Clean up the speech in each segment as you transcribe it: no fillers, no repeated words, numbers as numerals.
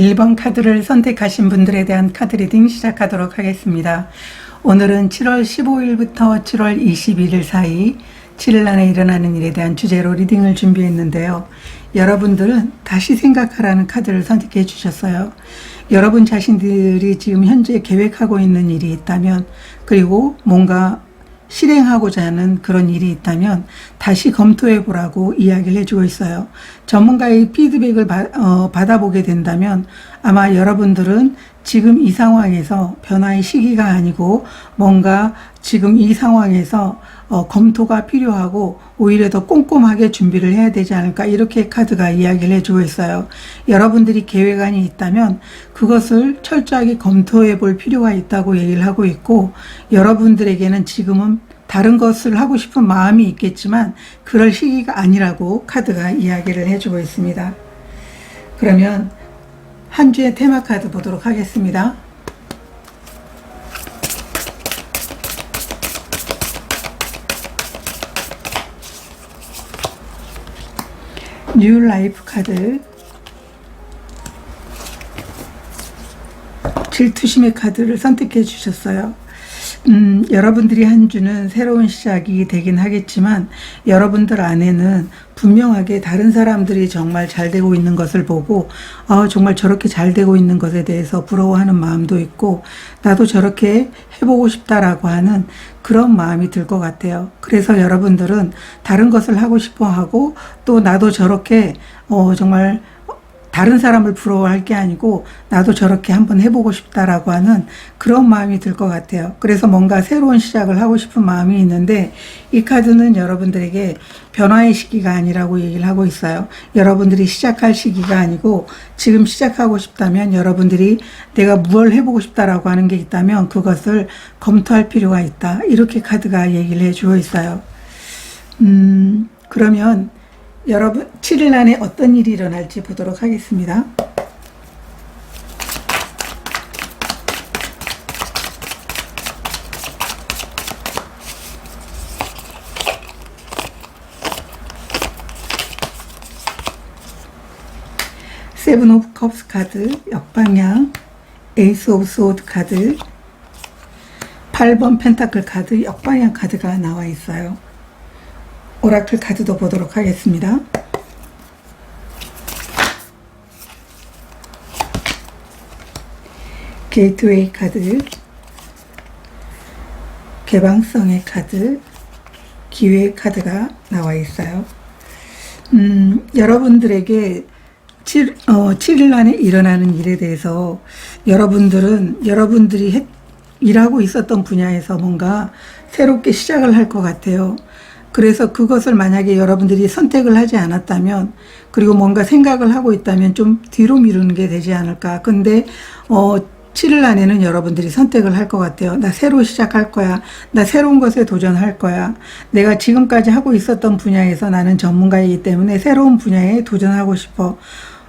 1번 카드를 선택하신 분들에 대한 카드 리딩 시작하도록 하겠습니다. 오늘은 7월 15일부터 7월 21일 사이 7일 안에 일어나는 일에 대한 주제로 리딩을 준비했는데요. 여러분들은 다시 생각하라는 카드를 선택해 주셨어요. 여러분 자신들이 지금 현재 계획하고 있는 일이 있다면, 그리고 뭔가 실행하고자 하는 그런 일이 있다면 다시 검토해 보라고 이야기를 해주고 있어요. 전문가의 피드백을 받아보게 된다면 아마 여러분들은 지금 이 상황에서 변화의 시기가 아니고 뭔가 지금 이 상황에서 검토가 필요하고 오히려 더 꼼꼼하게 준비를 해야 되지 않을까, 이렇게 카드가 이야기를 해주고 있어요. 여러분들이 계획안이 있다면 그것을 철저하게 검토해 볼 필요가 있다고 얘기를 하고 있고, 여러분들에게는 지금은 다른 것을 하고 싶은 마음이 있겠지만 그럴 시기가 아니라고 카드가 이야기를 해주고 있습니다. 그러면 한 주의 테마 카드 보도록 하겠습니다. 뉴 라이프 카드, 질투심의 카드를 선택해 주셨어요. 여러분들이 한 주는 새로운 시작이 되긴 하겠지만 여러분들 안에는 분명하게 다른 사람들이 정말 잘 되고 있는 것을 보고 정말 저렇게 잘 되고 있는 것에 대해서 부러워하는 마음도 있고, 나도 저렇게 해보고 싶다라고 하는 그런 마음이 들 것 같아요. 그래서 여러분들은 다른 것을 하고 싶어 하고, 또 나도 저렇게 정말 다른 사람을 부러워할 게 아니고 나도 저렇게 한번 해보고 싶다라고 하는 그런 마음이 들 것 같아요. 그래서 뭔가 새로운 시작을 하고 싶은 마음이 있는데, 이 카드는 여러분들에게 변화의 시기가 아니라고 얘기를 하고 있어요. 여러분들이 시작할 시기가 아니고 지금 시작하고 싶다면, 여러분들이 내가 뭘 해보고 싶다라고 하는 게 있다면 그것을 검토할 필요가 있다, 이렇게 카드가 얘기를 해주고 있어요. 그러면 여러분 7일 안에 어떤 일이 일어날지 보도록 하겠습니다. 세븐 오브 컵스 카드 역방향, 에이스 오브 소드 카드, 8번 펜타클 카드 역방향 카드가 나와 있어요. 오라클 카드도 보도록 하겠습니다. 게이트웨이 카드, 개방성의 카드, 기회의 카드가 나와 있어요. 여러분들에게 7일 안에 일어나는 일에 대해서 여러분들이 일하고 있었던 분야에서 뭔가 새롭게 시작을 할 것 같아요. 그래서 그것을 만약에 여러분들이 선택을 하지 않았다면, 그리고 뭔가 생각을 하고 있다면 좀 뒤로 미루는 게 되지 않을까. 근데 7일 안에는 여러분들이 선택을 할 것 같아요. 나 새로 시작할 거야. 나 새로운 것에 도전할 거야. 내가 지금까지 하고 있었던 분야에서 나는 전문가이기 때문에 새로운 분야에 도전하고 싶어.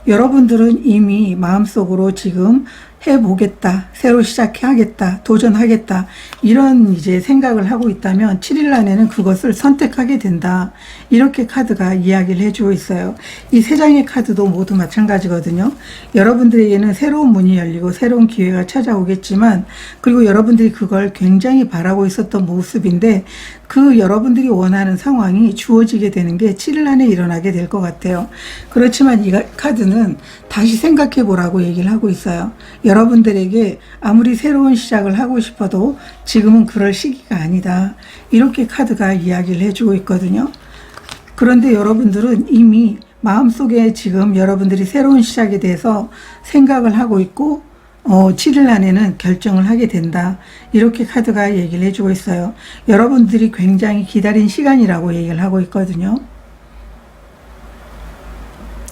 여러분들은 이미 마음속으로 지금 해보겠다, 새로 시작하겠다, 도전하겠다, 이런 이제 생각을 하고 있다면 7일 안에는 그것을 선택하게 된다, 이렇게 카드가 이야기를 해주고 있어요. 이 세 장의 카드도 모두 마찬가지거든요. 여러분들에게는 새로운 문이 열리고 새로운 기회가 찾아오겠지만, 그리고 여러분들이 그걸 굉장히 바라고 있었던 모습인데 그 여러분들이 원하는 상황이 주어지게 되는 게 7일 안에 일어나게 될 것 같아요. 그렇지만 이 카드는 다시 생각해 보라고 얘기를 하고 있어요. 여러분들에게 아무리 새로운 시작을 하고 싶어도 지금은 그럴 시기가 아니다, 이렇게 카드가 이야기를 해주고 있거든요. 그런데 여러분들은 이미 마음속에 지금 여러분들이 새로운 시작에 대해서 생각을 하고 있고 7일 안에는 결정을 하게 된다, 이렇게 카드가 얘기를 해주고 있어요. 여러분들이 굉장히 기다린 시간이라고 얘기를 하고 있거든요.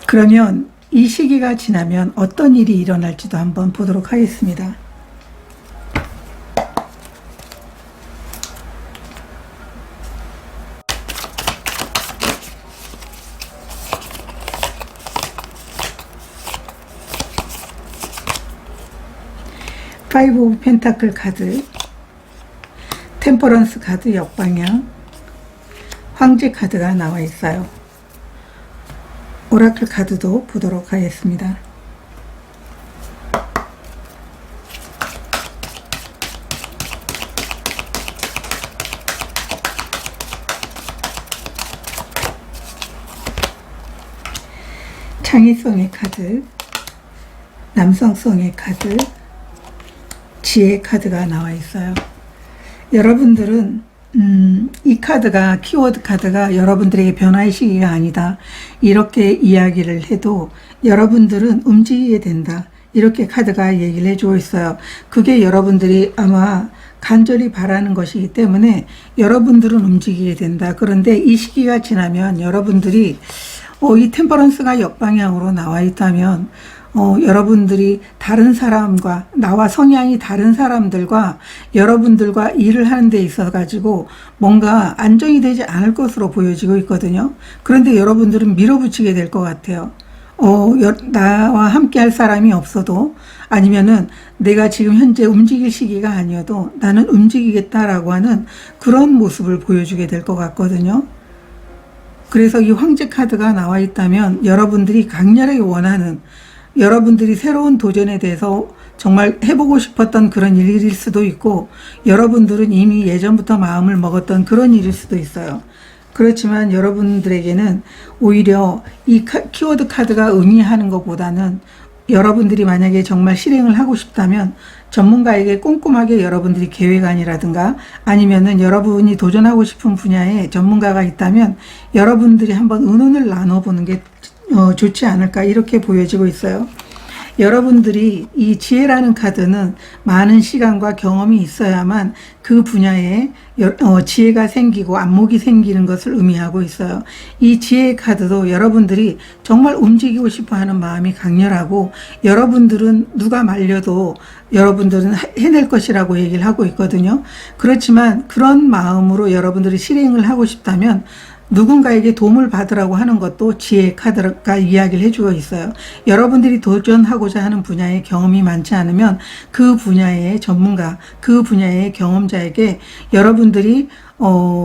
그러면 이 시기가 지나면 어떤 일이 일어날지도 한번 보도록 하겠습니다. 파이브 오브 펜타클 카드, 템퍼런스 카드 역방향, 황제 카드가 나와 있어요. 오라클 카드도 보도록 하겠습니다. 창의성의 카드, 남성성의 카드, 지혜 카드가 나와 있어요. 여러분들은 이 카드가, 키워드 카드가 여러분들에게 변화의 시기가 아니다, 이렇게 이야기를 해도 여러분들은 움직이게 된다, 이렇게 카드가 얘기를 해주고 있어요. 그게 여러분들이 아마 간절히 바라는 것이기 때문에 여러분들은 움직이게 된다. 그런데 이 시기가 지나면 여러분들이 이 템퍼런스가 역방향으로 나와 있다면 여러분들이 다른 사람과, 나와 성향이 다른 사람들과 여러분들과 일을 하는 데 있어 가지고 뭔가 안정이 되지 않을 것으로 보여지고 있거든요. 그런데 여러분들은 밀어붙이게 될 것 같아요. 나와 함께 할 사람이 없어도, 아니면은 내가 지금 현재 움직일 시기가 아니어도 나는 움직이겠다라고 하는 그런 모습을 보여주게 될 것 같거든요. 그래서 이 황제 카드가 나와 있다면 여러분들이 강렬하게 원하는, 여러분들이 새로운 도전에 대해서 정말 해보고 싶었던 그런 일일 수도 있고, 여러분들은 이미 예전부터 마음을 먹었던 그런 일일 수도 있어요. 그렇지만 여러분들에게는 오히려 이 키워드 카드가 의미하는 것보다는, 여러분들이 만약에 정말 실행을 하고 싶다면 전문가에게 꼼꼼하게 여러분들이 계획안이라든가, 아니면은 여러분이 도전하고 싶은 분야에 전문가가 있다면 여러분들이 한번 의논을 나눠보는 게 좋지 않을까, 이렇게 보여지고 있어요. 여러분들이 이 지혜라는 카드는 많은 시간과 경험이 있어야만 그 분야에 지혜가 생기고 안목이 생기는 것을 의미하고 있어요. 이 지혜 카드도 여러분들이 정말 움직이고 싶어 하는 마음이 강렬하고, 여러분들은 누가 말려도 여러분들은 해낼 것이라고 얘기를 하고 있거든요. 그렇지만 그런 마음으로 여러분들이 실행을 하고 싶다면 누군가에게 도움을 받으라고 하는 것도 지혜 카드가 이야기를 해주고 있어요. 여러분들이 도전하고자 하는 분야에 경험이 많지 않으면 그 분야의 전문가, 그 분야의 경험자에게 여러분들이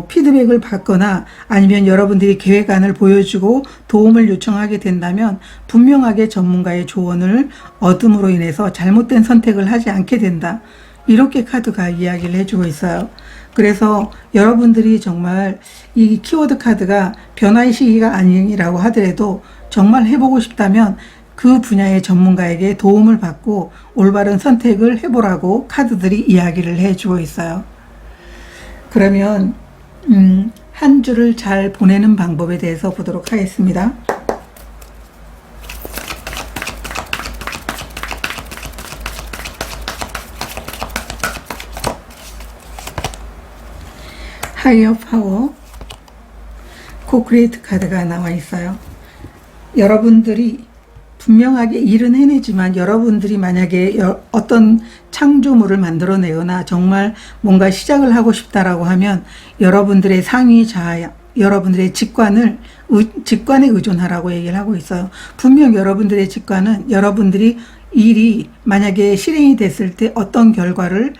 피드백을 받거나, 아니면 여러분들이 계획안을 보여주고 도움을 요청하게 된다면 분명하게 전문가의 조언을 얻음으로 인해서 잘못된 선택을 하지 않게 된다, 이렇게 카드가 이야기를 해주고 있어요. 그래서 여러분들이 정말 이 키워드 카드가 변화의 시기가 아니라고 하더라도 정말 해보고 싶다면 그 분야의 전문가에게 도움을 받고 올바른 선택을 해보라고 카드들이 이야기를 해주고 있어요. 그러면 한 주를 잘 보내는 방법에 대해서 보도록 하겠습니다. 하이어 파워 코크리에이트 카드가 나와 있어요. 여러분들이 분명하게 일은 해내지만, 여러분들이 만약에 어떤 창조물을 만들어내거나 정말 뭔가 시작을 하고 싶다라고 하면 여러분들의 상위 자아, 여러분들의 직관에 의존하라고 얘기를 하고 있어요. 분명 여러분들의 직관은 여러분들이 일이 만약에 실행이 됐을 때 어떤 결과를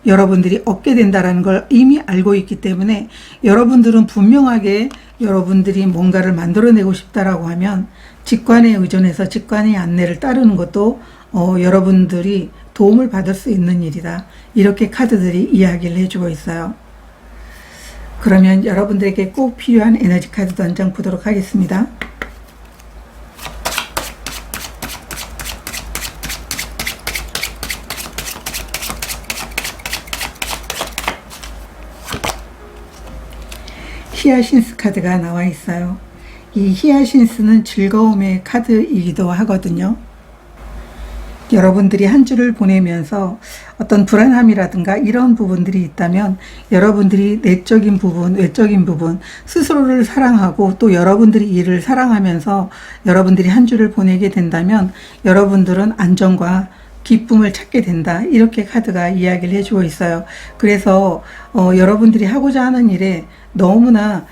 여러분들이 얻게 된다는 걸 이미 알고 있기 때문에, 여러분들은 분명하게 여러분들이 뭔가를 만들어내고 싶다라고 하면 직관에 의존해서 직관의 안내를 따르는 것도 여러분들이 도움을 받을 수 있는 일이다, 이렇게 카드들이 이야기를 해주고 있어요. 그러면 여러분들에게 꼭 필요한 에너지 카드도 한 장 보도록 하겠습니다. 히아신스 카드가 나와 있어요. 이 히아신스는 즐거움의 카드이기도 하거든요. 여러분들이 한 주를 보내면서 어떤 불안함이라든가 이런 부분들이 있다면 여러분들이 내적인 부분, 외적인 부분, 스스로를 사랑하고 또 여러분들이 이를 사랑하면서 여러분들이 한 주를 보내게 된다면 여러분들은 안정과 기쁨을 찾게 된다, 이렇게 카드가 이야기를 해주고 있어요. 그래서 여러분들이 하고자 하는 일에 너무나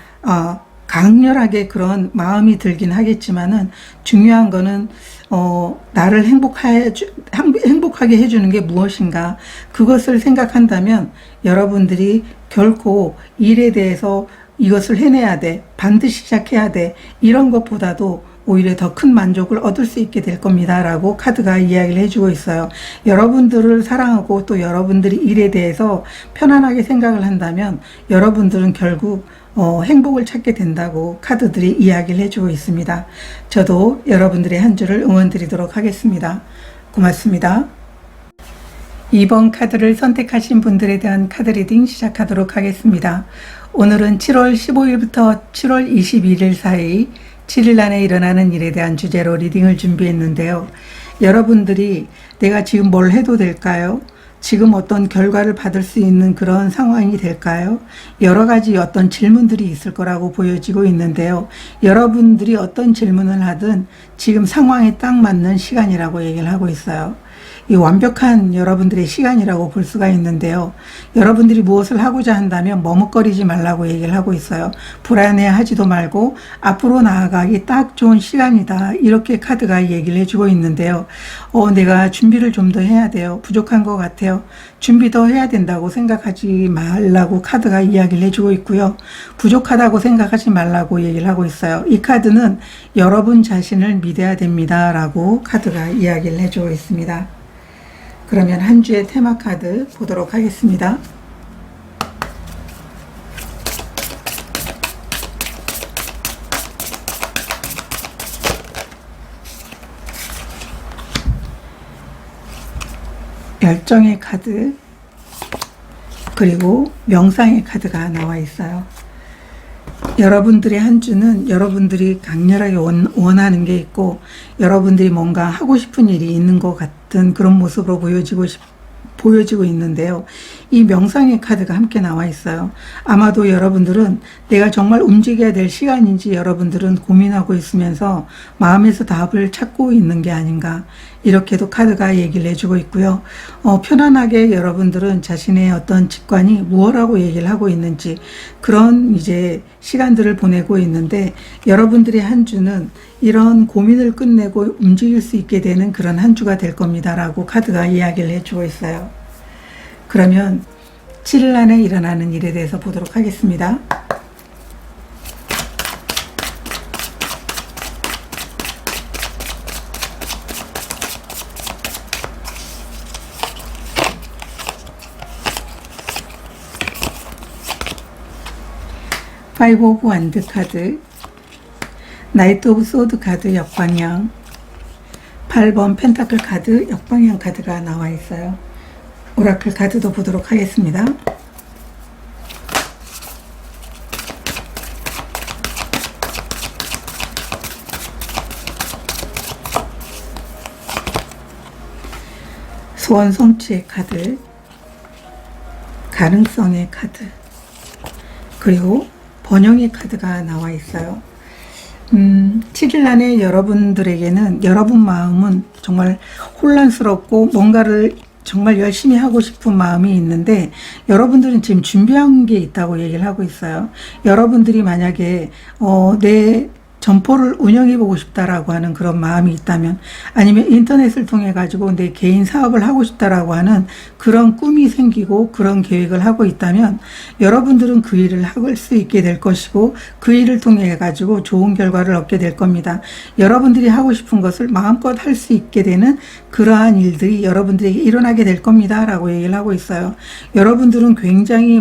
강렬하게 그런 마음이 들긴 하겠지만은, 중요한 거는 나를 행복하게 해주는 게 무엇인가, 그것을 생각한다면 여러분들이 결코 일에 대해서 이것을 해내야 돼, 반드시 시작해야 돼, 이런 것보다도 오히려 더 큰 만족을 얻을 수 있게 될 겁니다 라고 카드가 이야기를 해주고 있어요. 여러분들을 사랑하고 또 여러분들이 일에 대해서 편안하게 생각을 한다면 여러분들은 결국 행복을 찾게 된다고 카드들이 이야기를 해주고 있습니다. 저도 여러분들의 한 주를 응원드리도록 하겠습니다. 고맙습니다. 2번 카드를 선택하신 분들에 대한 카드 리딩 시작하도록 하겠습니다. 오늘은 7월 15일부터 7월 21일 사이 7일 안에 일어나는 일에 대한 주제로 리딩을 준비했는데요. 여러분들이 내가 지금 뭘 해도 될까요? 지금 어떤 결과를 받을 수 있는 그런 상황이 될까요? 여러 가지 어떤 질문들이 있을 거라고 보여지고 있는데요. 여러분들이 어떤 질문을 하든 지금 상황에 딱 맞는 시간이라고 얘기를 하고 있어요. 이 완벽한 여러분들의 시간이라고 볼 수가 있는데요. 여러분들이 무엇을 하고자 한다면 머뭇거리지 말라고 얘기를 하고 있어요. 불안해하지도 말고 앞으로 나아가기 딱 좋은 시간이다. 이렇게 카드가 얘기를 해주고 있는데요. 내가 준비를 좀 더 해야 돼요. 부족한 것 같아요. 준비 더 해야 된다고 생각하지 말라고 카드가 이야기를 해주고 있고요. 부족하다고 생각하지 말라고 얘기를 하고 있어요. 이 카드는 여러분 자신을 믿어야 됩니다. 라고 카드가 이야기를 해주고 있습니다. 그러면 한 주의 테마 카드 보도록 하겠습니다. 열정의 카드, 그리고 명상의 카드가 나와 있어요. 여러분들의 한 주는 여러분들이 강렬하게 원하는 게 있고 여러분들이 뭔가 하고 싶은 일이 있는 것 같은 그런 모습으로 보여지고 있는데요. 이 명상의 카드가 함께 나와 있어요. 아마도 여러분들은 내가 정말 움직여야 될 시간인지 여러분들은 고민하고 있으면서 마음에서 답을 찾고 있는 게 아닌가, 이렇게도 카드가 얘기를 해주고 있고요. 편안하게 여러분들은 자신의 어떤 직관이 무엇라고 얘기를 하고 있는지 그런 이제 시간들을 보내고 있는데, 여러분들의 한 주는 이런 고민을 끝내고 움직일 수 있게 되는 그런 한 주가 될 겁니다. 라고 카드가 이야기를 해주고 있어요. 그러면 7일 안에 일어나는 일에 대해서 보도록 하겠습니다. 파이브 오브 완드 카드, 나이트 오브 소드 카드 역방향, 8번 펜타클 카드 역방향 카드가 나와 있어요. 오라클 카드도 보도록 하겠습니다. 소원 성취의 카드, 가능성의 카드, 그리고 번영의 카드가 나와 있어요. 7일 안에 여러분들에게는 여러분 마음은 정말 혼란스럽고 뭔가를 정말 열심히 하고 싶은 마음이 있는데 여러분들은 지금 준비한 게 있다고 얘기를 하고 있어요. 여러분들이 만약에 내 점포를 운영해 보고 싶다라고 하는 그런 마음이 있다면, 아니면 인터넷을 통해 가지고 내 개인 사업을 하고 싶다라고 하는 그런 꿈이 생기고 그런 계획을 하고 있다면 여러분들은 그 일을 할 수 있게 될 것이고 그 일을 통해 가지고 좋은 결과를 얻게 될 겁니다. 여러분들이 하고 싶은 것을 마음껏 할 수 있게 되는 그러한 일들이 여러분들에게 일어나게 될 겁니다. 라고 얘기를 하고 있어요. 여러분들은 굉장히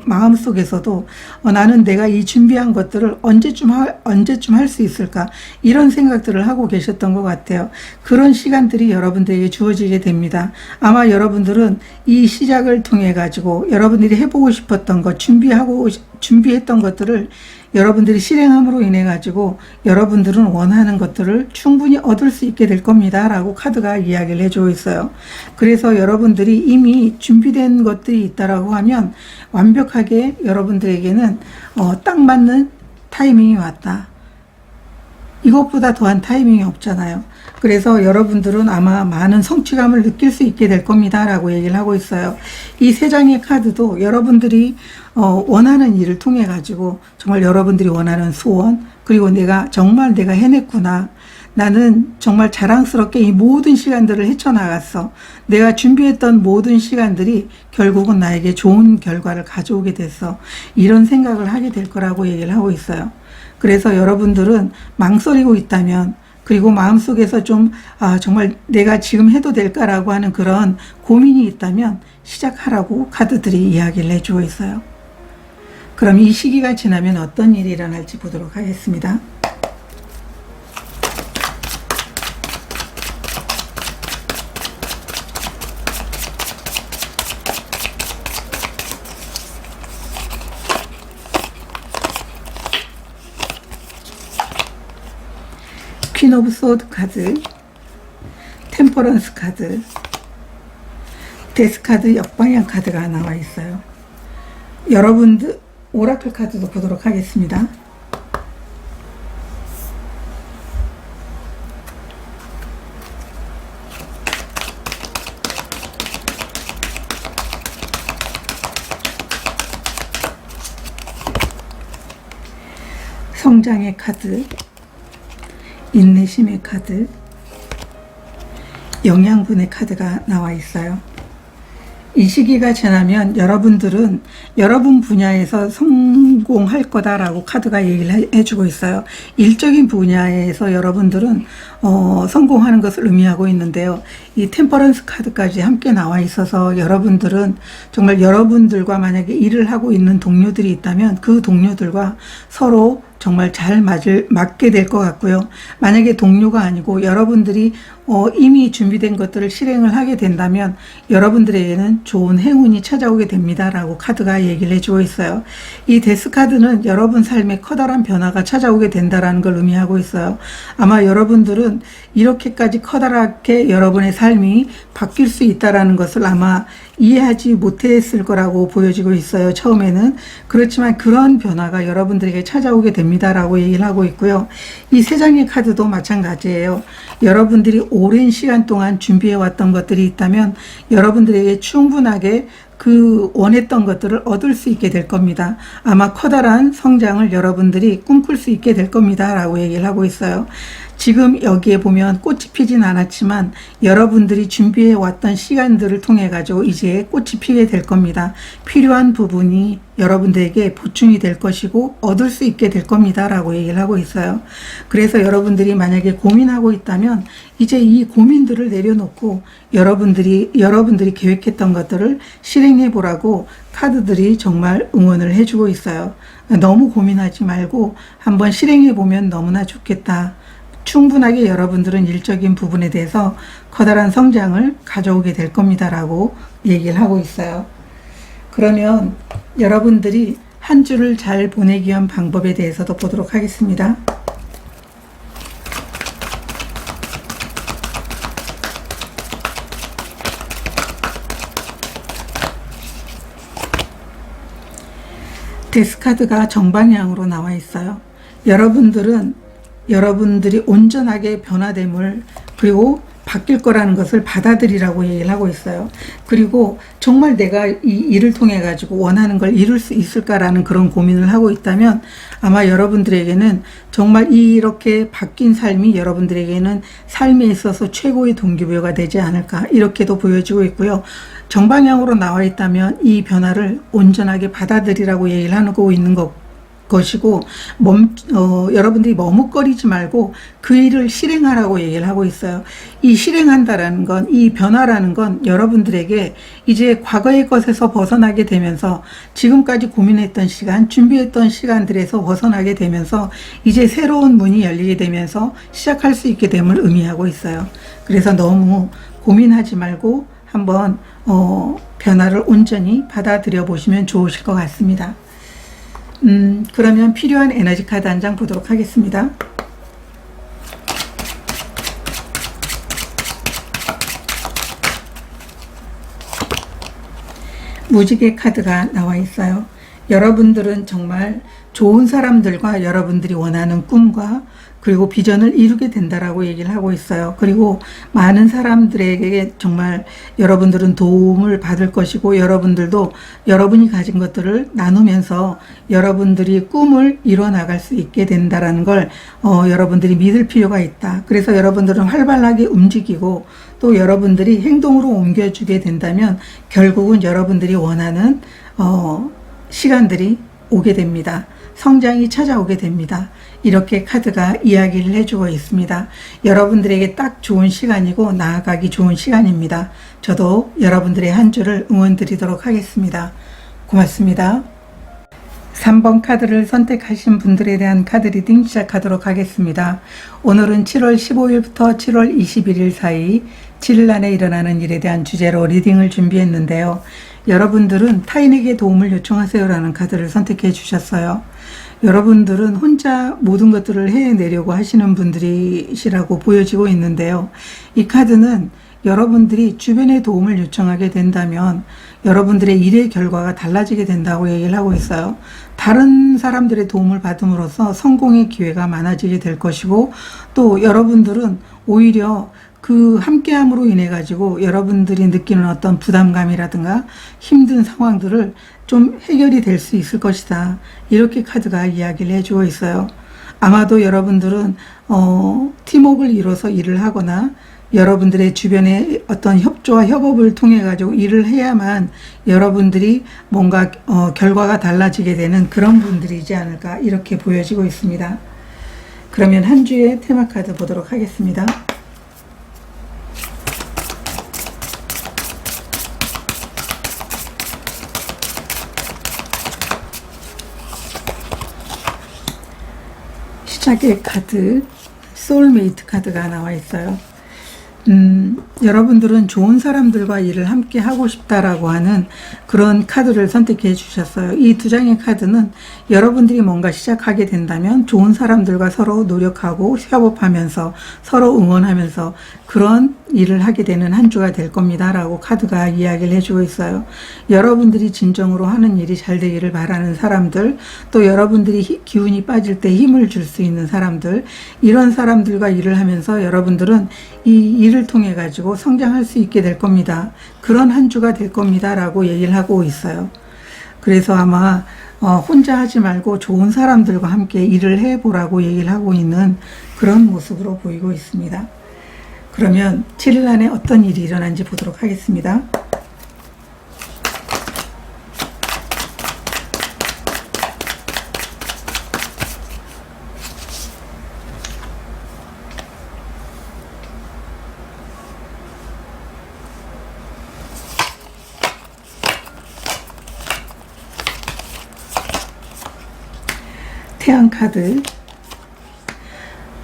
마음속에서도 나는 내가 이 준비한 것들을 언제쯤 할 수 있을까, 이런 생각들을 하고 계셨던 것 같아요. 그런 시간들이 여러분들에게 주어지게 됩니다. 아마 여러분들은 이 시작을 통해 가지고 여러분들이 해보고 싶었던 것, 준비했던 것들을 여러분들이 실행함으로 인해 가지고 여러분들은 원하는 것들을 충분히 얻을 수 있게 될 겁니다. 라고 카드가 이야기를 해주고 있어요. 그래서 여러분들이 이미 준비된 것들이 있다라고 하면 완벽하게 여러분들에게는 딱 맞는 타이밍이 왔다. 이것보다 더한 타이밍이 없잖아요. 그래서 여러분들은 아마 많은 성취감을 느낄 수 있게 될 겁니다. 라고 얘기를 하고 있어요. 이 세 장의 카드도 여러분들이 원하는 일을 통해 가지고 정말 여러분들이 원하는 소원, 그리고 내가 해냈구나, 나는 정말 자랑스럽게 이 모든 시간들을 헤쳐나갔어, 내가 준비했던 모든 시간들이 결국은 나에게 좋은 결과를 가져오게 됐어, 이런 생각을 하게 될 거라고 얘기를 하고 있어요. 그래서 여러분들은 망설이고 있다면, 그리고 마음속에서 정말 내가 지금 해도 될까라고 하는 그런 고민이 있다면 시작하라고 카드들이 이야기를 해주고 있어요. 그럼 이 시기가 지나면 어떤 일이 일어날지 보도록 하겠습니다. 퀸 오브 소드 카드, 템퍼런스 카드, 데스 카드 역방향 카드가 나와 있어요. 여러분들 오라클 카드도 보도록 하겠습니다. 성장의 카드, 인내심의 카드, 영양분의 카드가 나와 있어요. 이 시기가 지나면 여러분들은 여러분 분야에서 성공할 거다라고 카드가 얘기를 해주고 있어요. 일적인 분야에서 여러분들은 성공하는 것을 의미하고 있는데요. 이 템퍼런스 카드까지 함께 나와 있어서 여러분들은 정말 여러분들과 만약에 일을 하고 있는 동료들이 있다면 그 동료들과 서로 정말 잘 맞게 될 것 같고요. 만약에 동료가 아니고 여러분들이 이미 준비된 것들을 실행을 하게 된다면 여러분들에게는 좋은 행운이 찾아오게 됩니다라고 카드가 얘기를 해주고 있어요. 이 데스 카드는 여러분 삶에 커다란 변화가 찾아오게 된다라는 걸 의미하고 있어요. 아마 여러분들은 이렇게까지 커다랗게 여러분의 삶이 바뀔 수 있다라는 것을 아마 이해하지 못했을 거라고 보여지고 있어요. 처음에는. 그렇지만 그런 변화가 여러분들에게 찾아오게 됩니다라고 얘기를 하고 있고요. 이 세 장의 카드도 마찬가지예요. 여러분들이 오랜 시간 동안 준비해 왔던 것들이 있다면 여러분들에게 충분하게 그 원했던 것들을 얻을 수 있게 될 겁니다. 아마 커다란 성장을 여러분들이 꿈꿀 수 있게 될 겁니다 라고 얘기를 하고 있어요. 지금 여기에 보면 꽃이 피진 않았지만 여러분들이 준비해 왔던 시간들을 통해 가지고 이제 꽃이 피게 될 겁니다. 필요한 부분이 여러분들에게 보충이 될 것이고 얻을 수 있게 될 겁니다 라고 얘기를 하고 있어요. 그래서 여러분들이 만약에 고민하고 있다면 이제 이 고민들을 내려놓고 여러분들이 계획했던 것들을 실행해 보라고 카드들이 정말 응원을 해주고 있어요. 너무 고민하지 말고 한번 실행해 보면 너무나 좋겠다. 충분하게 여러분들은 일적인 부분에 대해서 커다란 성장을 가져오게 될 겁니다 라고 얘기를 하고 있어요. 그러면 여러분들이 한 주를 잘 보내기 위한 방법에 대해서도 보도록 하겠습니다. 데스 카드가 정방향으로 나와 있어요. 여러분들이 온전하게 변화됨을 그리고 바뀔 거라는 것을 받아들이라고 얘기를 하고 있어요. 그리고 정말 내가 이 일을 통해 가지고 원하는 걸 이룰 수 있을까라는 그런 고민을 하고 있다면 아마 여러분들에게는 정말 이렇게 바뀐 삶이 여러분들에게는 삶에 있어서 최고의 동기부여가 되지 않을까 이렇게도 보여지고 있고요. 정방향으로 나와 있다면 이 변화를 온전하게 받아들이라고 얘기를 하고 있는 것이고 여러분들이 머뭇거리지 말고 그 일을 실행하라고 얘기를 하고 있어요. 이 실행한다라는 건, 이 변화라는 건 여러분들에게 이제 과거의 것에서 벗어나게 되면서 지금까지 고민했던 시간, 준비했던 시간들에서 벗어나게 되면서 이제 새로운 문이 열리게 되면서 시작할 수 있게 됨을 의미하고 있어요. 그래서 너무 고민하지 말고 한번 변화를 온전히 받아들여 보시면 좋으실 것 같습니다. 그러면 필요한 에너지 카드 한 장 보도록 하겠습니다. 무지개 카드가 나와 있어요. 여러분들은 정말 좋은 사람들과 여러분들이 원하는 꿈과 그리고 비전을 이루게 된다라고 얘기를 하고 있어요. 그리고 많은 사람들에게 정말 여러분들은 도움을 받을 것이고 여러분들도 여러분이 가진 것들을 나누면서 여러분들이 꿈을 이뤄 나갈 수 있게 된다라는 걸 여러분들이 믿을 필요가 있다. 그래서 여러분들은 활발하게 움직이고 또 여러분들이 행동으로 옮겨주게 된다면 결국은 여러분들이 원하는 시간들이 오게 됩니다. 성장이 찾아오게 됩니다. 이렇게 카드가 이야기를 해주고 있습니다. 여러분들에게 딱 좋은 시간이고 나아가기 좋은 시간입니다. 저도 여러분들의 한 주를 응원 드리도록 하겠습니다. 고맙습니다. 3번 카드를 선택하신 분들에 대한 카드 리딩 시작하도록 하겠습니다. 오늘은 7월 15일부터 7월 21일 사이 7일 안에 일어나는 일에 대한 주제로 리딩을 준비했는데요. 여러분들은 타인에게 도움을 요청하세요라는 카드를 선택해 주셨어요. 여러분들은 혼자 모든 것들을 해내려고 하시는 분들이시라고 보여지고 있는데요. 이 카드는 여러분들이 주변의 도움을 요청하게 된다면 여러분들의 일의 결과가 달라지게 된다고 얘기를 하고 있어요. 다른 사람들의 도움을 받음으로써 성공의 기회가 많아지게 될 것이고, 또 여러분들은 오히려 그 함께함으로 인해 가지고 여러분들이 느끼는 어떤 부담감이라든가 힘든 상황들을 좀 해결이 될 수 있을 것이다, 이렇게 카드가 이야기를 해주고 있어요. 아마도 여러분들은 팀워크를 이뤄서 일을 하거나 여러분들의 주변에 어떤 협조와 협업을 통해 가지고 일을 해야만 여러분들이 뭔가 결과가 달라지게 되는 그런 분들이지 않을까, 이렇게 보여지고 있습니다. 그러면 한 주의 테마 카드 보도록 하겠습니다. 시작의 카드, 소울메이트 카드가 나와 있어요. 여러분들은 좋은 사람들과 일을 함께 하고 싶다라고 하는 그런 카드를 선택해 주셨어요. 이 두 장의 카드는 여러분들이 뭔가 시작하게 된다면 좋은 사람들과 서로 노력하고 협업하면서 서로 응원하면서 그런 일을 하게 되는 한 주가 될 겁니다 라고 카드가 이야기를 해주고 있어요. 여러분들이 진정으로 하는 일이 잘 되기를 바라는 사람들, 또 여러분들이 기운이 빠질 때 힘을 줄 수 있는 사람들, 이런 사람들과 일을 하면서 여러분들은 이 일을 통해 가지고 성장할 수 있게 될 겁니다. 그런 한 주가 될 겁니다 라고 얘기를 하고 있어요. 그래서 아마 혼자 하지 말고 좋은 사람들과 함께 일을 해보라고 얘기를 하고 있는 그런 모습으로 보이고 있습니다. 그러면 7일 안에 어떤 일이 일어난지 보도록 하겠습니다. 태양 카드,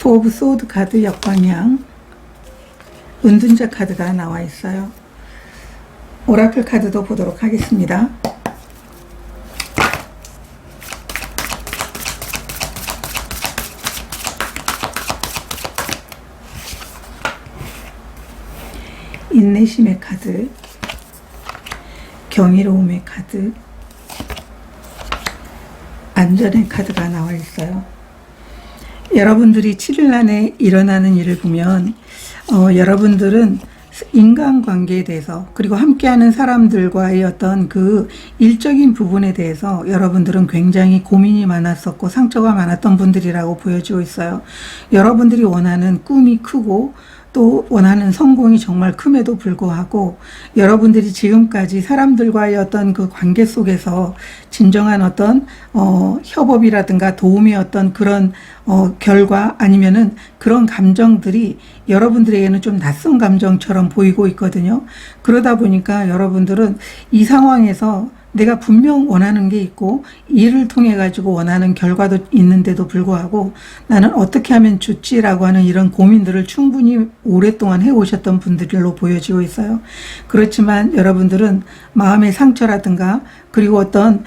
포 오브 소드 카드 역방향, 은둔자 카드가 나와 있어요. 오라클 카드도 보도록 하겠습니다. 인내심의 카드, 경이로움의 카드, 안전의 카드가 나와 있어요. 여러분들이 7일 안에 일어나는 일을 보면 여러분들은 인간관계에 대해서, 그리고 함께하는 사람들과의 어떤 그 일적인 부분에 대해서 여러분들은 굉장히 고민이 많았었고 상처가 많았던 분들이라고 보여지고 있어요. 여러분들이 원하는 꿈이 크고 또 원하는 성공이 정말 큼에도 불구하고 여러분들이 지금까지 사람들과의 어떤 그 관계 속에서 진정한 어떤 협업이라든가 도움의 어떤 그런 결과, 아니면은 그런 감정들이 여러분들에게는 좀 낯선 감정처럼 보이고 있거든요. 그러다 보니까 여러분들은 이 상황에서 내가 분명 원하는 게 있고 일을 통해 가지고 원하는 결과도 있는데도 불구하고 나는 어떻게 하면 좋지라고 하는 이런 고민들을 충분히 오랫동안 해오셨던 분들로 보여지고 있어요. 그렇지만 여러분들은 마음의 상처라든가, 그리고 어떤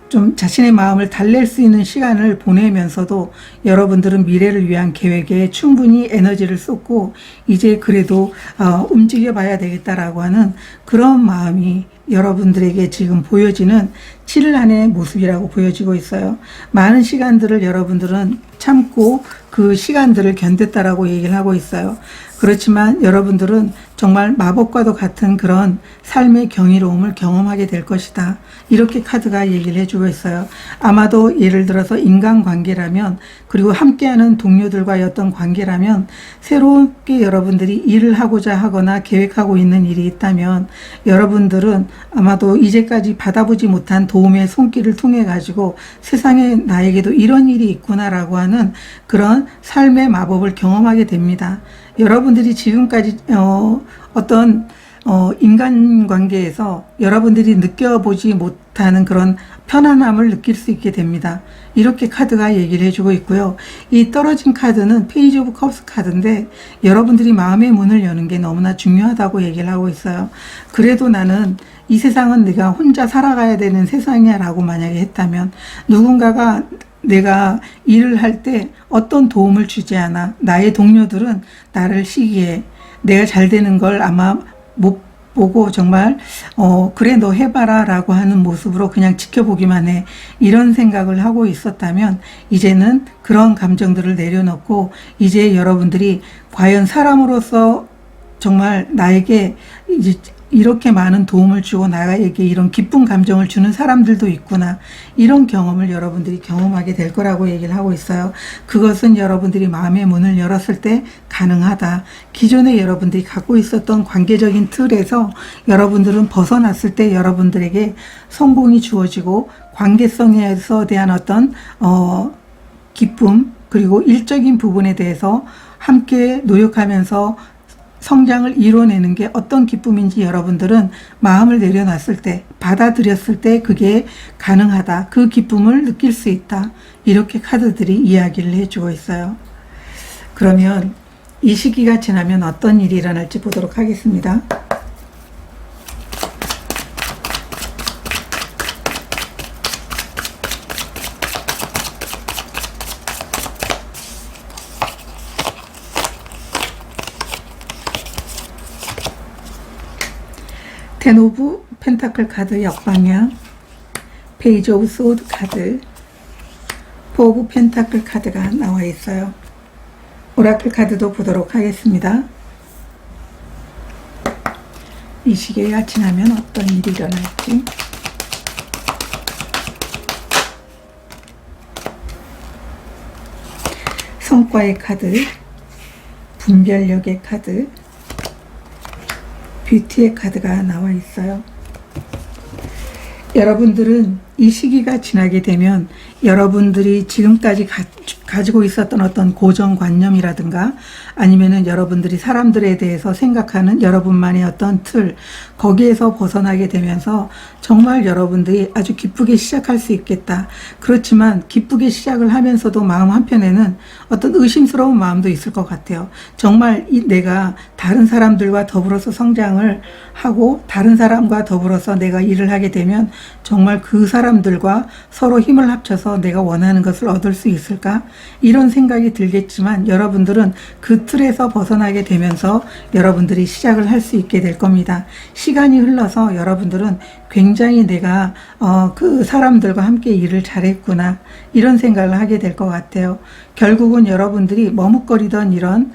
좀 자신의 마음을 달랠 수 있는 시간을 보내면서도 여러분들은 미래를 위한 계획에 충분히 에너지를 쏟고 이제 그래도 움직여 봐야 되겠다라고 하는 그런 마음이 여러분들에게 지금 보여지는 7일 안의 모습이라고 보여지고 있어요. 많은 시간들을 여러분들은 참고 그 시간들을 견뎠다라고 얘기를 하고 있어요. 그렇지만 여러분들은 정말 마법과도 같은 그런 삶의 경이로움을 경험하게 될 것이다, 이렇게 카드가 얘기를 해주고 있어요. 아마도 예를 들어서 인간관계라면, 그리고 함께하는 동료들과의 어떤 관계라면, 새롭게 여러분들이 일을 하고자 하거나 계획하고 있는 일이 있다면 여러분들은 아마도 이제까지 받아보지 못한 도움의 손길을 통해 가지고 세상에 나에게도 이런 일이 있구나라고 하는 그런 삶의 마법을 경험하게 됩니다. 여러분들이 지금까지 어떤 인간관계에서 여러분들이 느껴보지 못하는 그런 편안함을 느낄 수 있게 됩니다. 이렇게 카드가 얘기를 해주고 있고요. 이 떨어진 카드는 페이지 오브 컵스 카드인데 여러분들이 마음의 문을 여는 게 너무나 중요하다고 얘기를 하고 있어요. 그래도 나는 이 세상은 내가 혼자 살아가야 되는 세상이야 라고 만약에 했다면 누군가가 내가 일을 할 때 어떤 도움을 주지 않아. 나의 동료들은 나를 시기해. 내가 잘 되는 걸 아마 못 보고 정말 그래 너 해봐라 라고 하는 모습으로 그냥 지켜보기만 해. 이런 생각을 하고 있었다면 이제는 그런 감정들을 내려놓고 이제 여러분들이 과연 사람으로서 정말 나에게 이제 이렇게 많은 도움을 주고 나에게 이런 기쁜 감정을 주는 사람들도 있구나. 이런 경험을 여러분들이 경험하게 될 거라고 얘기를 하고 있어요. 그것은 여러분들이 마음의 문을 열었을 때 가능하다. 기존에 여러분들이 갖고 있었던 관계적인 틀에서 여러분들은 벗어났을 때 여러분들에게 성공이 주어지고 관계성에서 대한 어떤 기쁨 그리고 일적인 부분에 대해서 함께 노력하면서 성장을 이뤄내는 게 어떤 기쁨인지 여러분들은 마음을 내려놨을 때, 받아들였을 때 그게 가능하다. 그 기쁨을 느낄 수 있다. 이렇게 카드들이 이야기를 해주고 있어요. 그러면 이 시기가 지나면 어떤 일이 일어날지 보도록 하겠습니다. 텐 오브 펜타클 카드 역방향, 페이지 오브 소드 카드, 포 오브 펜타클 카드가 나와 있어요. 오라클 카드도 보도록 하겠습니다. 이 시기가 지나면 어떤 일이 일어날지. 성과의 카드, 분별력의 카드, 뷰티의 카드가 나와 있어요. 여러분들은 이 시기가 지나게 되면 여러분들이 지금까지 가지고 있었던 어떤 고정관념이라든가 아니면은 여러분들이 사람들에 대해서 생각하는 여러분만의 어떤 틀, 거기에서 벗어나게 되면서 정말 여러분들이 아주 기쁘게 시작할 수 있겠다. 그렇지만 기쁘게 시작을 하면서도 마음 한편에는 어떤 의심스러운 마음도 있을 것 같아요. 정말 내가 다른 사람들과 더불어서 성장을 하고 다른 사람과 더불어서 내가 일을 하게 되면 정말 그 사람들과 서로 힘을 합쳐서 내가 원하는 것을 얻을 수 있을까? 이런 생각이 들겠지만 여러분들은 그 틀에서 벗어나게 되면서 여러분들이 시작을 할 수 있게 될 겁니다. 시간이 흘러서 여러분들은 굉장히 내가 그 사람들과 함께 일을 잘했구나 이런 생각을 하게 될 것 같아요. 결국은 여러분들이 머뭇거리던 이런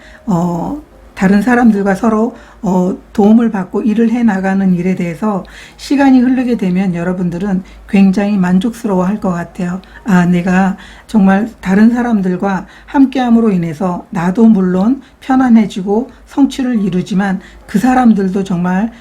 다른 사람들과 서로 도움을 받고 일을 해나가는 일에 대해서 시간이 흐르게 되면 여러분들은 굉장히 만족스러워 할 것 같아요. 아, 내가 정말 다른 사람들과 함께함으로 인해서 나도 물론 편안해지고 성취를 이루지만 그 사람들도 정말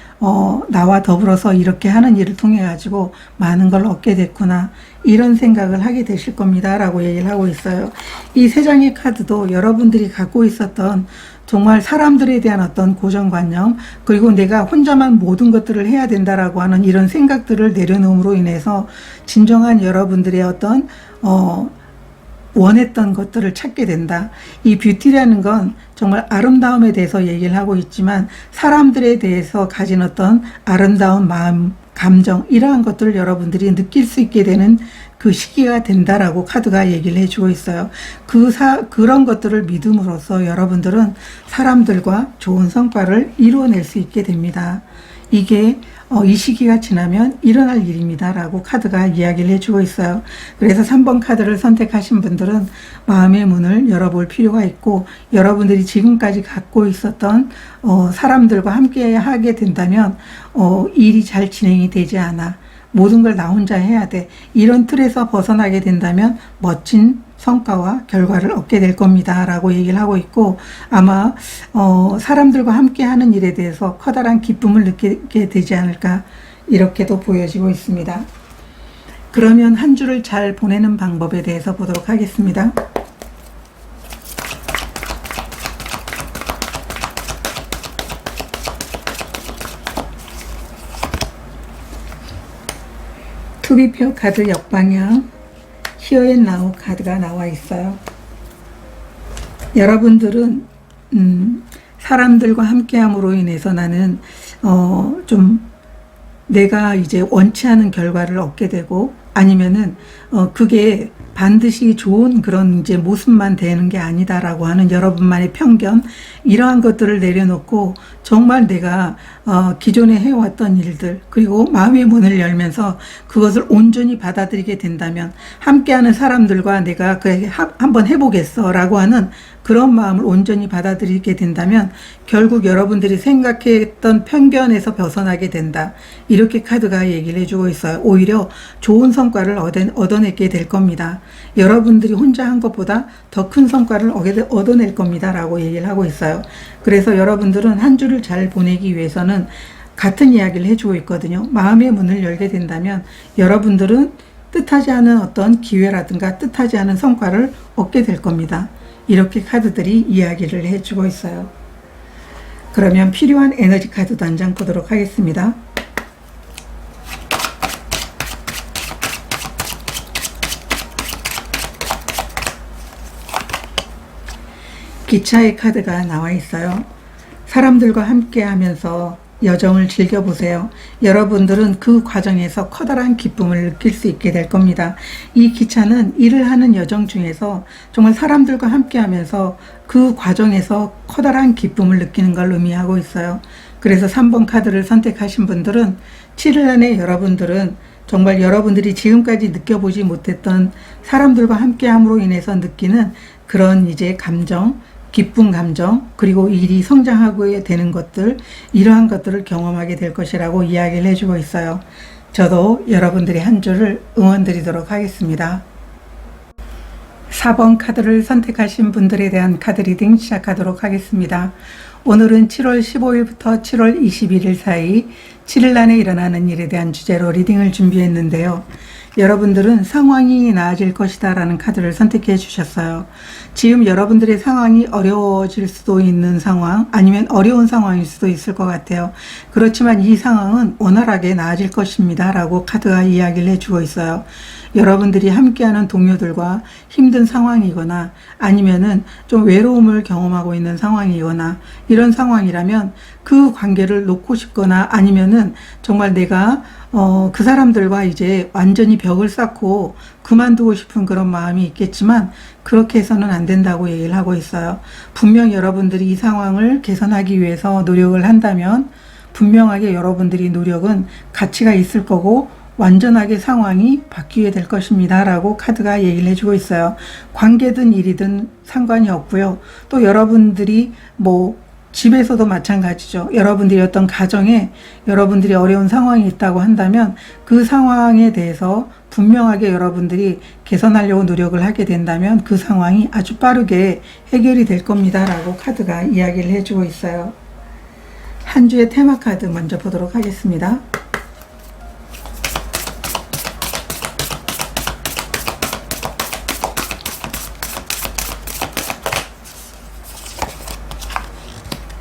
나와 더불어서 이렇게 하는 일을 통해 가지고 많은 걸 얻게 됐구나 이런 생각을 하게 되실 겁니다 라고 얘기를 하고 있어요. 이 세 장의 카드도 여러분들이 갖고 있었던 정말 사람들에 대한 어떤 고정관념 그리고 내가 혼자만 모든 것들을 해야 된다라고 하는 이런 생각들을 내려놓음으로 인해서 진정한 여러분들의 어떤 원했던 것들을 찾게 된다. 이 뷰티라는 건 정말 아름다움에 대해서 얘기를 하고 있지만 사람들에 대해서 가진 어떤 아름다운 마음, 감정 이러한 것들을 여러분들이 느낄 수 있게 되는 그 시기가 된다라고 카드가 얘기를 해주고 있어요. 그런 것들을 믿음으로써 여러분들은 사람들과 좋은 성과를 이루어낼 수 있게 됩니다. 이게 이 시기가 지나면 일어날 일입니다 라고 카드가 이야기를 해주고 있어요. 그래서 3번 카드를 선택하신 분들은 마음의 문을 열어볼 필요가 있고 여러분들이 지금까지 갖고 있었던 사람들과 함께 하게 된다면 일이 잘 진행이 되지 않아. 모든 걸 나 혼자 해야 돼. 이런 틀에서 벗어나게 된다면 멋진 성과와 결과를 얻게 될 겁니다 라고 얘기를 하고 있고 아마 사람들과 함께 하는 일에 대해서 커다란 기쁨을 느끼게 되지 않을까 이렇게도 보여지고 있습니다. 그러면 한 주를 잘 보내는 방법에 대해서 보도록 하겠습니다. 투비표 카드 역방향 히어 앤 나우 카드가 나와 있어요. 여러분들은 사람들과 함께함으로 인해서 나는 좀 내가 이제 원치 않은 결과를 얻게 되고 아니면은 그게 반드시 좋은 그런 이제 모습만 되는 게 아니다라고 하는 여러분만의 편견, 이러한 것들을 내려놓고 정말 내가 기존에 해왔던 일들, 그리고 마음의 문을 열면서 그것을 온전히 받아들이게 된다면 함께하는 사람들과 내가 그래 한번 해보겠어 라고 하는 그런 마음을 온전히 받아들이게 된다면 결국 여러분들이 생각했던 편견에서 벗어나게 된다, 이렇게 카드가 얘기를 해주고 있어요. 오히려 좋은 성과를 얻어내게 될 겁니다. 여러분들이 혼자 한 것보다 더 큰 성과를 얻어낼 겁니다 라고 얘기를 하고 있어요. 그래서 여러분들은 한 주를 잘 보내기 위해서는 같은 이야기를 해주고 있거든요. 마음의 문을 열게 된다면 여러분들은 뜻하지 않은 어떤 기회라든가 뜻하지 않은 성과를 얻게 될 겁니다. 이렇게 카드들이 이야기를 해주고 있어요. 그러면 필요한 에너지 카드도 한 장 보도록 하겠습니다. 기차의 카드가 나와 있어요. 사람들과 함께 하면서 여정을 즐겨보세요. 여러분들은 그 과정에서 커다란 기쁨을 느낄 수 있게 될 겁니다. 이 기차는 일을 하는 여정 중에서 정말 사람들과 함께 하면서 그 과정에서 커다란 기쁨을 느끼는 걸 의미하고 있어요. 그래서 3번 카드를 선택하신 분들은 7일 안에 여러분들은 정말 여러분들이 지금까지 느껴보지 못했던 사람들과 함께 함으로 인해서 느끼는 그런 이제 감정, 기쁜 감정, 그리고 일이 성장하게 되는 것들, 이러한 것들을 경험하게 될 것이라고 이야기를 해주고 있어요. 저도 여러분들의 한 주를 응원드리도록 하겠습니다. 4번 카드를 선택하신 분들에 대한 카드 리딩 시작하도록 하겠습니다. 오늘은 7월 15일부터 7월 21일 사이 7일 안에 일어나는 일에 대한 주제로 리딩을 준비했는데요. 여러분들은 상황이 나아질 것이다 라는 카드를 선택해 주셨어요. 지금 여러분들의 상황이 어려워질 수도 있는 상황, 아니면 어려운 상황일 수도 있을 것 같아요. 그렇지만 이 상황은 원활하게 나아질 것입니다 라고 카드가 이야기를 해주고 있어요. 여러분들이 함께하는 동료들과 힘든 상황이거나 아니면은 좀 외로움을 경험하고 있는 상황이거나 이런 상황이라면 그 관계를 놓고 싶거나 아니면은 정말 내가 그 사람들과 이제 완전히 벽을 쌓고 그만두고 싶은 그런 마음이 있겠지만 그렇게 해서는 안 된다고 얘기를 하고 있어요. 분명 여러분들이 이 상황을 개선하기 위해서 노력을 한다면 분명하게 여러분들이 노력은 가치가 있을 거고 완전하게 상황이 바뀌게 될 것입니다 라고 카드가 얘기를 해주고 있어요. 관계든 일이든 상관이 없고요. 또 여러분들이 집에서도 마찬가지죠. 여러분들이 어떤 가정에 여러분들이 어려운 상황이 있다고 한다면 그 상황에 대해서 분명하게 여러분들이 개선하려고 노력을 하게 된다면 그 상황이 아주 빠르게 해결이 될 겁니다 라고 카드가 이야기를 해주고 있어요. 한 주의 테마 카드 먼저 보도록 하겠습니다.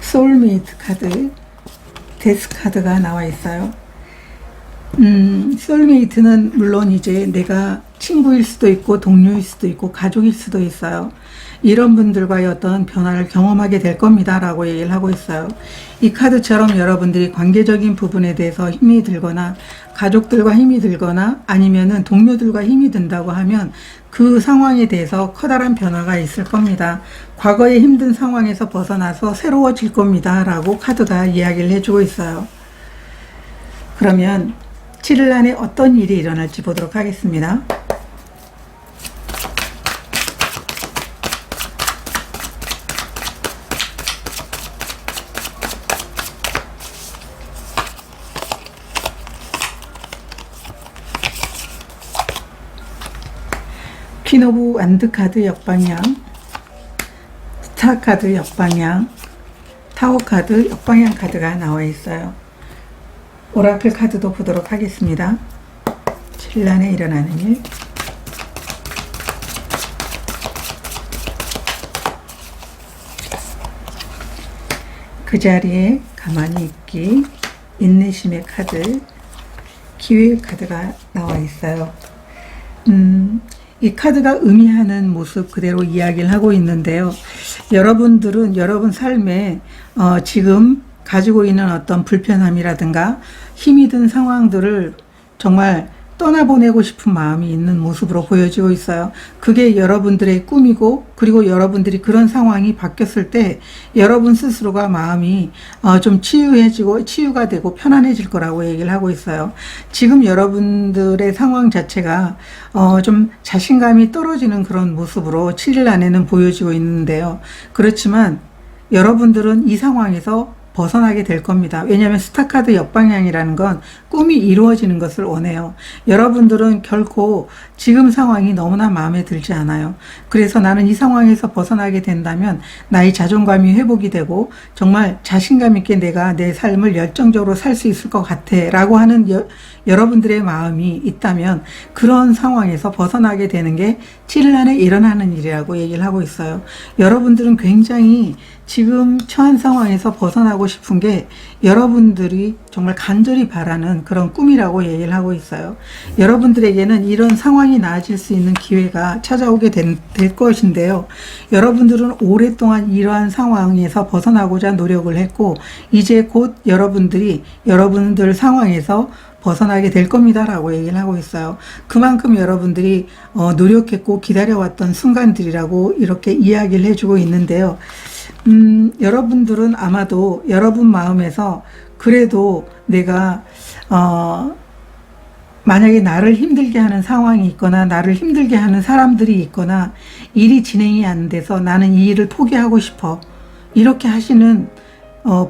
소울메이트 카드, 데스 카드가 나와 있어요. 소울메이트는 물론 이제 내가 친구일 수도 있고 동료일 수도 있고 가족일 수도 있어요. 이런 분들과의 어떤 변화를 경험하게 될 겁니다 라고 얘기를 하고 있어요. 이 카드처럼 여러분들이 관계적인 부분에 대해서 힘이 들거나 가족들과 힘이 들거나 아니면은 동료들과 힘이 든다고 하면 그 상황에 대해서 커다란 변화가 있을 겁니다. 과거의 힘든 상황에서 벗어나서 새로워질 겁니다 라고 카드가 이야기를 해주고 있어요. 그러면 7일 안에 어떤 일이 일어날지 보도록 하겠습니다. 퀸 오브 완드 카드 역방향, 스타 카드 역방향, 타워 카드 역방향 카드가 나와 있어요. 오라클 카드도 보도록 하겠습니다. 7일 안에 일어나는 일. 그 자리에 가만히 있기, 인내심의 카드, 기회 카드가 나와 있어요. 이 카드가 의미하는 모습 그대로 이야기를 하고 있는데요. 여러분들은 여러분 삶에 지금 가지고 있는 어떤 불편함이라든가 힘이 든 상황들을 정말 떠나보내고 싶은 마음이 있는 모습으로 보여지고 있어요. 그게 여러분들의 꿈이고, 그리고 여러분들이 그런 상황이 바뀌었을 때 여러분 스스로가 마음이 좀 치유가 되고 편안해질 거라고 얘기를 하고 있어요. 지금 여러분들의 상황 자체가 좀 자신감이 떨어지는 그런 모습으로 7일 안에는 보여지고 있는데요. 그렇지만 여러분들은 이 상황에서 벗어나게 될 겁니다. 왜냐하면 스타카드 역방향이라는 건 꿈이 이루어지는 것을 원해요. 여러분들은 결코 지금 상황이 너무나 마음에 들지 않아요. 그래서 나는 이 상황에서 벗어나게 된다면 나의 자존감이 회복이 되고 정말 자신감 있게 내가 내 삶을 열정적으로 살 수 있을 것 같아 라고 하는 여러분들의 마음이 있다면 그런 상황에서 벗어나게 되는 게 7일 안에 일어나는 일이라고 얘기를 하고 있어요. 여러분들은 굉장히 지금 처한 상황에서 벗어나고 싶은 게 여러분들이 정말 간절히 바라는 그런 꿈이라고 얘기를 하고 있어요. 여러분들에게는 이런 상황이 나아질 수 있는 기회가 찾아오게 될 것인데요. 여러분들은 오랫동안 이러한 상황에서 벗어나고자 노력을 했고 이제 곧 여러분들이 여러분들 상황에서 벗어나게 될 겁니다 라고 얘기를 하고 있어요. 그만큼 여러분들이 노력했고 기다려왔던 순간들이라고 이렇게 이야기를 해주고 있는데요. 여러분들은 아마도 여러분 마음에서 그래도 내가 만약에 나를 힘들게 하는 상황이 있거나 나를 힘들게 하는 사람들이 있거나 일이 진행이 안 돼서 나는 이 일을 포기하고 싶어 이렇게 하시는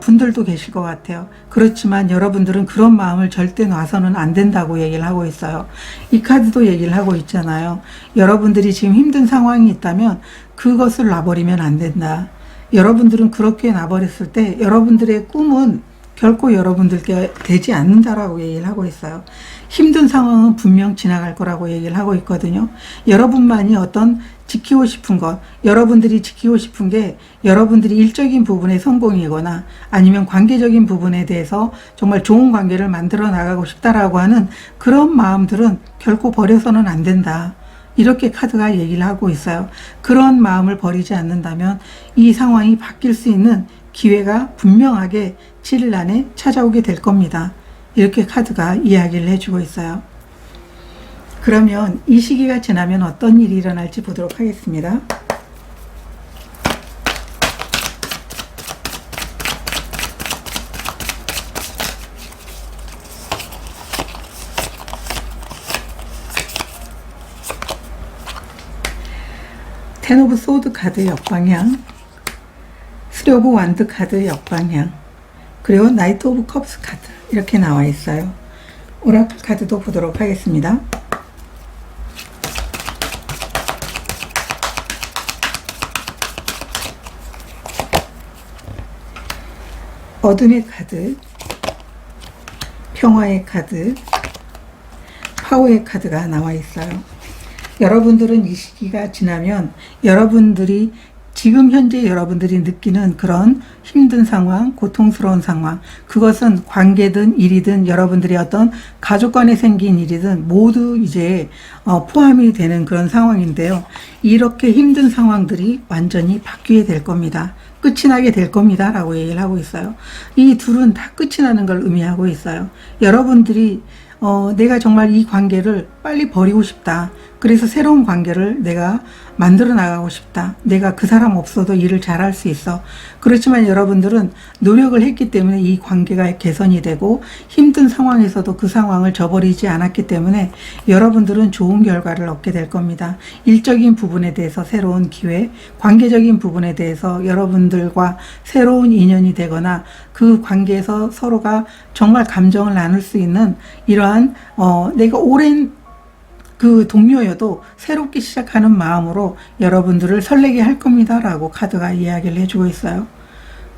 분들도 계실 것 같아요. 그렇지만 여러분들은 그런 마음을 절대 놔서는 안 된다고 얘기를 하고 있어요. 이 카드도 얘기를 하고 있잖아요. 여러분들이 지금 힘든 상황이 있다면 그것을 놔버리면 안 된다. 여러분들은 그렇게 놔버렸을 때 여러분들의 꿈은 결코 여러분들께 되지 않는다라고 얘기를 하고 있어요. 힘든 상황은 분명 지나갈 거라고 얘기를 하고 있거든요. 여러분만이 어떤 지키고 싶은 것, 여러분들이 지키고 싶은 게 여러분들이 일적인 부분의 성공이거나 아니면 관계적인 부분에 대해서 정말 좋은 관계를 만들어 나가고 싶다라고 하는 그런 마음들은 결코 버려서는 안 된다. 이렇게 카드가 얘기를 하고 있어요. 그런 마음을 버리지 않는다면 이 상황이 바뀔 수 있는 기회가 분명하게 7일 안에 찾아오게 될 겁니다. 이렇게 카드가 이야기를 해주고 있어요. 그러면 이 시기가 지나면 어떤 일이 일어날지 보도록 하겠습니다. 텐 오브 소드 카드 역방향, 스리 오브 완드 카드 역방향, 그리고 나이트 오브 컵스 카드 이렇게 나와 있어요. 오라클 카드도 보도록 하겠습니다. 어둠의 카드, 평화의 카드, 파워의 카드가 나와 있어요. 여러분들은 이 시기가 지나면 여러분들이 지금 현재 여러분들이 느끼는 그런 힘든 상황, 고통스러운 상황, 그것은 관계든 일이든 여러분들이 어떤 가족 간에 생긴 일이든 모두 이제 포함이 되는 그런 상황인데요. 이렇게 힘든 상황들이 완전히 바뀌게 될 겁니다. 끝이 나게 될 겁니다 라고 얘기를 하고 있어요. 이 둘은 다 끝이 나는 걸 의미하고 있어요. 여러분들이 내가 정말 이 관계를 빨리 버리고 싶다. 그래서 새로운 관계를 내가 만들어 나가고 싶다. 내가 그 사람 없어도 일을 잘할 수 있어. 그렇지만 여러분들은 노력을 했기 때문에 이 관계가 개선이 되고 힘든 상황에서도 그 상황을 저버리지 않았기 때문에 여러분들은 좋은 결과를 얻게 될 겁니다. 일적인 부분에 대해서 새로운 기회, 관계적인 부분에 대해서 여러분들과 새로운 인연이 되거나 그 관계에서 서로가 정말 감정을 나눌 수 있는 이러한 내가 오랜 그 동료여도 새롭게 시작하는 마음으로 여러분들을 설레게 할 겁니다 라고 카드가 이야기를 해주고 있어요.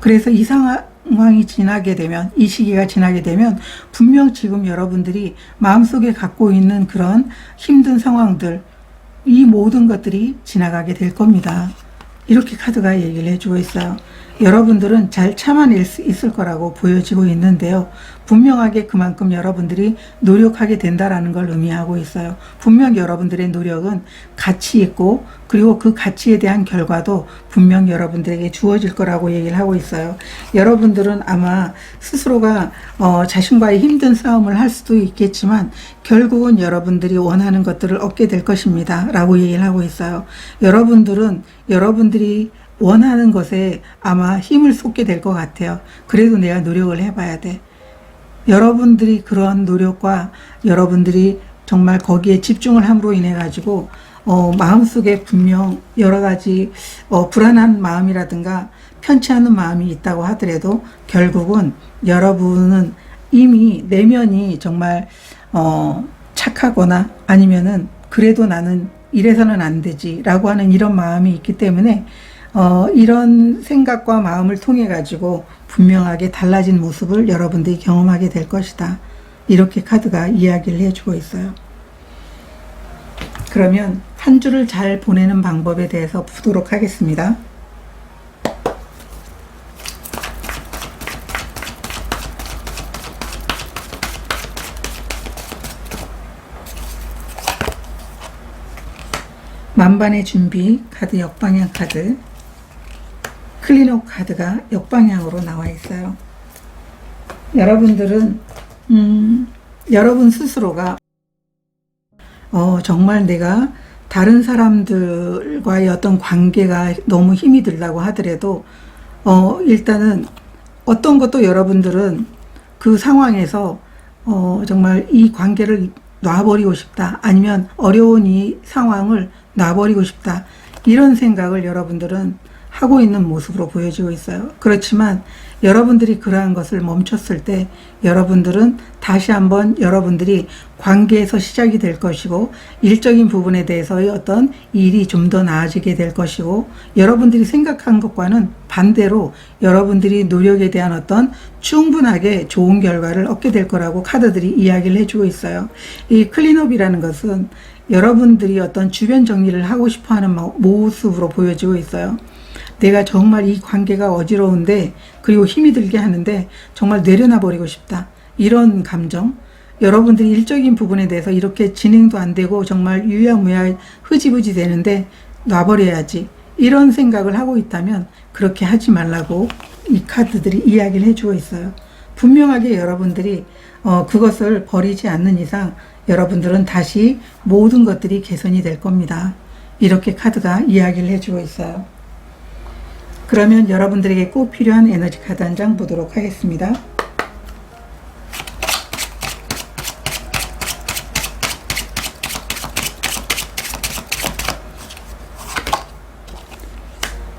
그래서 이 상황이 지나게 되면, 이 시기가 지나게 되면 분명 지금 여러분들이 마음속에 갖고 있는 그런 힘든 상황들, 이 모든 것들이 지나가게 될 겁니다. 이렇게 카드가 얘기를 해주고 있어요. 여러분들은 잘 참아낼 수 있을 거라고 보여지고 있는데요. 분명하게 그만큼 여러분들이 노력하게 된다라는 걸 의미하고 있어요. 분명 여러분들의 노력은 가치 있고, 그리고 그 가치에 대한 결과도 분명 여러분들에게 주어질 거라고 얘기를 하고 있어요. 여러분들은 아마 스스로가 자신과의 힘든 싸움을 할 수도 있겠지만 결국은 여러분들이 원하는 것들을 얻게 될 것입니다 라고 얘기를 하고 있어요. 여러분들은 여러분들이 원하는 것에 아마 힘을 쏟게 될 것 같아요. 그래도 내가 노력을 해봐야 돼. 여러분들이 그런 노력과 여러분들이 정말 거기에 집중을 함으로 인해 가지고 마음속에 분명 여러 가지 불안한 마음이라든가 편치 않은 마음이 있다고 하더라도 결국은 여러분은 이미 내면이 정말 착하거나 아니면은 그래도 나는 이래서는 안 되지 라고 하는 이런 마음이 있기 때문에 이런 생각과 마음을 통해 가지고 분명하게 달라진 모습을 여러분들이 경험하게 될 것이다. 이렇게 카드가 이야기를 해주고 있어요. 그러면 한 주를 잘 보내는 방법에 대해서 보도록 하겠습니다. 만반의 준비 카드, 역방향 카드, 클린업 카드가 역방향으로 나와 있어요. 여러분들은 여러분 스스로가 정말 내가 다른 사람들과의 어떤 관계가 너무 힘이 들다고 하더라도 일단은 어떤 것도 여러분들은 그 상황에서 정말 이 관계를 놔버리고 싶다, 아니면 어려운 이 상황을 놔버리고 싶다, 이런 생각을 여러분들은 하고 있는 모습으로 보여지고 있어요. 그렇지만 여러분들이 그러한 것을 멈췄을 때 여러분들은 다시 한번 여러분들이 관계에서 시작이 될 것이고, 일적인 부분에 대해서의 어떤 일이 좀 더 나아지게 될 것이고, 여러분들이 생각한 것과는 반대로 여러분들이 노력에 대한 어떤 충분하게 좋은 결과를 얻게 될 거라고 카드들이 이야기를 해주고 있어요. 이 클린업이라는 것은 여러분들이 어떤 주변 정리를 하고 싶어 하는 모습으로 보여지고 있어요. 내가 정말 이 관계가 어지러운데, 그리고 힘이 들게 하는데 정말 내려놔 버리고 싶다, 이런 감정, 여러분들이 일적인 부분에 대해서 이렇게 진행도 안 되고 정말 유야무야 흐지부지 되는데 놔버려야지, 이런 생각을 하고 있다면 그렇게 하지 말라고 이 카드들이 이야기를 해주고 있어요. 분명하게 여러분들이 그것을 버리지 않는 이상 여러분들은 다시 모든 것들이 개선이 될 겁니다. 이렇게 카드가 이야기를 해주고 있어요. 그러면 여러분들에게 꼭 필요한 에너지 카드 한 장 보도록 하겠습니다.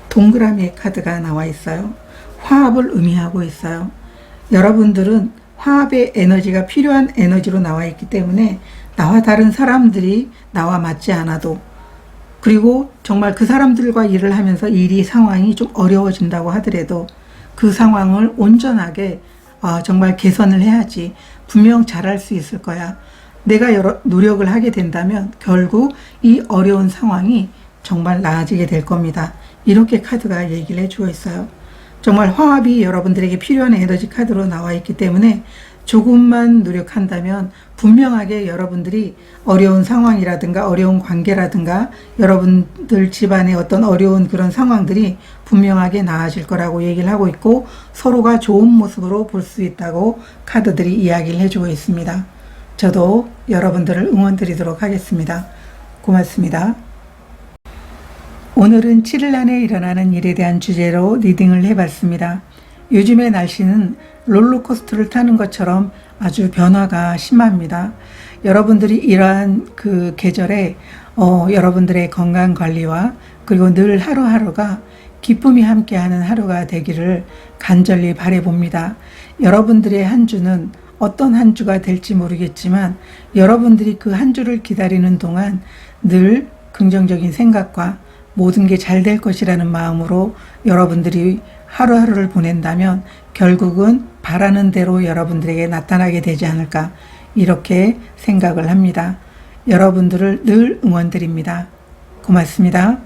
동그라미 카드가 나와 있어요. 화합을 의미하고 있어요. 여러분들은 화합의 에너지가 필요한 에너지로 나와 있기 때문에 나와 다른 사람들이 나와 맞지 않아도, 그리고 정말 그 사람들과 일을 하면서 상황이 좀 어려워진다고 하더라도 그 상황을 온전하게 정말 개선을 해야지, 분명 잘할 수 있을 거야. 내가 여러 노력을 하게 된다면 결국 이 어려운 상황이 정말 나아지게 될 겁니다. 이렇게 카드가 얘기를 해주고 있어요. 정말 화합이 여러분들에게 필요한 에너지 카드로 나와 있기 때문에 조금만 노력한다면 분명하게 여러분들이 어려운 상황이라든가 어려운 관계라든가 여러분들 집안의 어떤 어려운 그런 상황들이 분명하게 나아질 거라고 얘기를 하고 있고, 서로가 좋은 모습으로 볼 수 있다고 카드들이 이야기를 해주고 있습니다. 저도 여러분들을 응원드리도록 하겠습니다. 고맙습니다. 오늘은 7일 안에 일어나는 일에 대한 주제로 리딩을 해봤습니다. 요즘의 날씨는 롤러코스터를 타는 것처럼 아주 변화가 심합니다. 여러분들이 이러한 그 계절에 여러분들의 건강 관리와 그리고 늘 하루하루가 기쁨이 함께하는 하루가 되기를 간절히 바라봅니다. 여러분들의 한 주는 어떤 한 주가 될지 모르겠지만 여러분들이 그 한 주를 기다리는 동안 늘 긍정적인 생각과 모든 게 잘 될 것이라는 마음으로 여러분들이 하루하루를 보낸다면 결국은 바라는 대로 여러분들에게 나타나게 되지 않을까, 이렇게 생각을 합니다. 여러분들을 늘 응원드립니다. 고맙습니다.